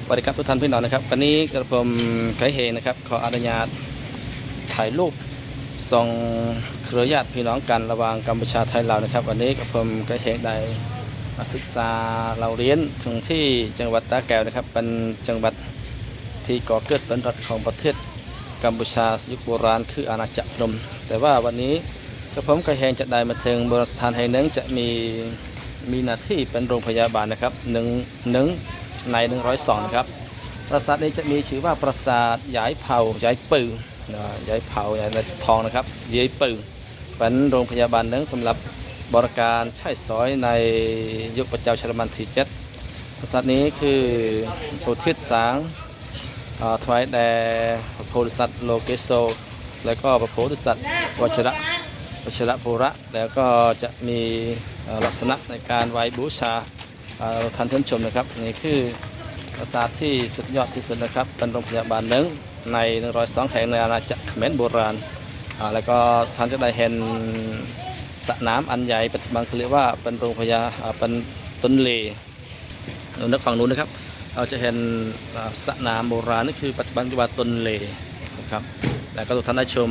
สวัสดีครับทุกท่านพี่น้องนะครับวันนี้กระผมไกด์เฮงนะครับขออนุญาตถ่ายรูปส่งเครือญาติพี่น้องกันระหว่างกัมพูชาไทยลาวนะครับวันนี้กระผมไกด์เฮงได้มาศึกษาเราเรียนถึงที่จังหวัดตาแก้วนะครับเป็นจังหวัดที่ก่อเกิดเป็นรัฐของประเทศกัมพูชายุคโบราณคืออาณาจักรพนมแต่ว่าวันนี้กระผมไกด์เฮงจะได้มาถึงโบราณสถานแห่งหนึ่งจะมีหน้าที่เป็นโรงพยาบาลนะครับหนึ่งใน102นะครับปราสาทนี้จะมีชื่อว่าปราสาทยายเผายายปือยายเผายายทองนะครับยายปืเป็นโรงพยาบาลหนึ่งสำหรับบริการใช้สอยในยุคพระเจ้าชลมันที่7ปราสาทนี้คือโพธิสางถวายแด่พระโพธิสัตว์โลเกโซแล้วก็พระโพธิสัตว์วชิระภูระแล้วก็จะมีลักษณะในการไหว้บูชาท่านชมนะครับนี่คือปราสาทที่สุดยอดที่สุดนะครับเป็นโรงพยาบาลหนึ่งใน102แห่งในอาณาจักรเขมรโบราณแล้วก็ท่านจะได้เห็นสระน้ำอันใหญ่ปัจจุบันเขาเรียกว่าเป็นโรงพยาเป็นต้นเลนึกฝั่งนู้นนะครับเราจะเห็นสระน้ำโบราณนี่คือปัจจุบันเรียกว่าต้นเลนะครับแล้วก็ทุกท่านได้ชม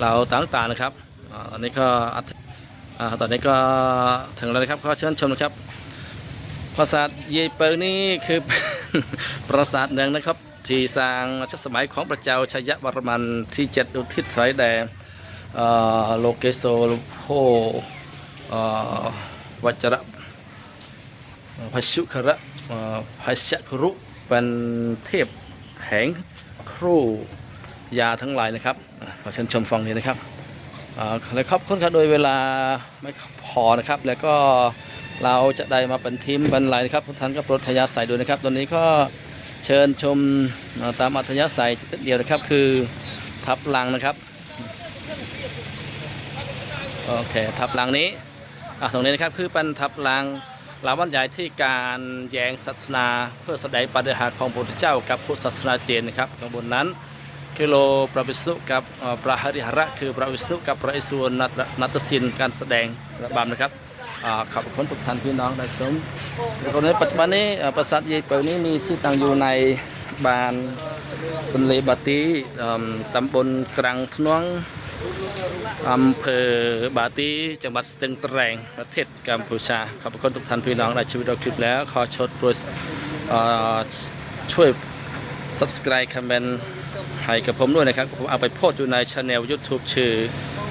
เราต่างๆนะครับอันนี้ก็ตอนนี้ก็ถึงแล้วนะครับขอเชิญชมนะครับปราสาทเยเปิลนี่คือ ปราสาทหนึ่งนะครับที่สร้างรัชสมัยของพระเจ้าชัยวรมันที่7อุทิศถวายแด่โลเกโซโพวัจระพัชุคระพัชครุเป็นเทพแห่งครูยาทั้งหลายนะครับขอเชิญชมฟังนี้นะครับเลยครับค่อนข้างโดยเวลาไม่พอนะครับแล้วก็เราจะได้มาเป็นทีมบรรลัยนะครับทุกท่านก็โปรดทยาใส่ดูนะครับตอนนี้ก็เชิญชมตามอัธยาศัยเดียวนะครับคือทับลังนะครับโอเคทับลังนี้ตรงนี้นะครับคือเป็นทับลังลาวันใหญ่ที่การแย่งศาสนาเพื่อแสดงปาฏิหาริย์ของพระพุทธเจ้ากับพุทธศาสนาจีนนะครับข้างบนนั้นกิโลพระวิษณุกับพระหริหระคือพระวิษณุกับพระอิศวรนัตสินการแสดงระบำนะครับขอบคุณทุกท่านพี่น้องได้ชมแล้วก็ในปัจจุบันนี้ปราสาทเยเปิลนี้มีที่ตั้งอยู่ในบ้านบนเลบาตีตำบลกลางทนวงอำเภอบาตีจังหวัดสตึงเตรงประเทศกัมพูชาขอบคุณทุกท่านพี่น้องได้ชมวิดีโอคลิปแล้วขอชดโปรดช่วย subscribe คอมเมนต์ให้กับผมด้วยนะครับผมเอาไปโพสต์อยู่ในช anel YouTube ชื่อ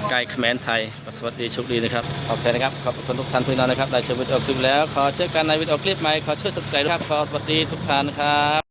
ไกด์เขมรไทยสวัสดีโชคดีนะครับขอบคุณนะครับขอบคุณทุกท่านพี่น้องนะครับได้ชมวิดีโอคลิปแล้วขอเจอกันในวิดีโอคลิปใหม่ขอช่วย subscribe ครับสวัสดีทุกท่านครับ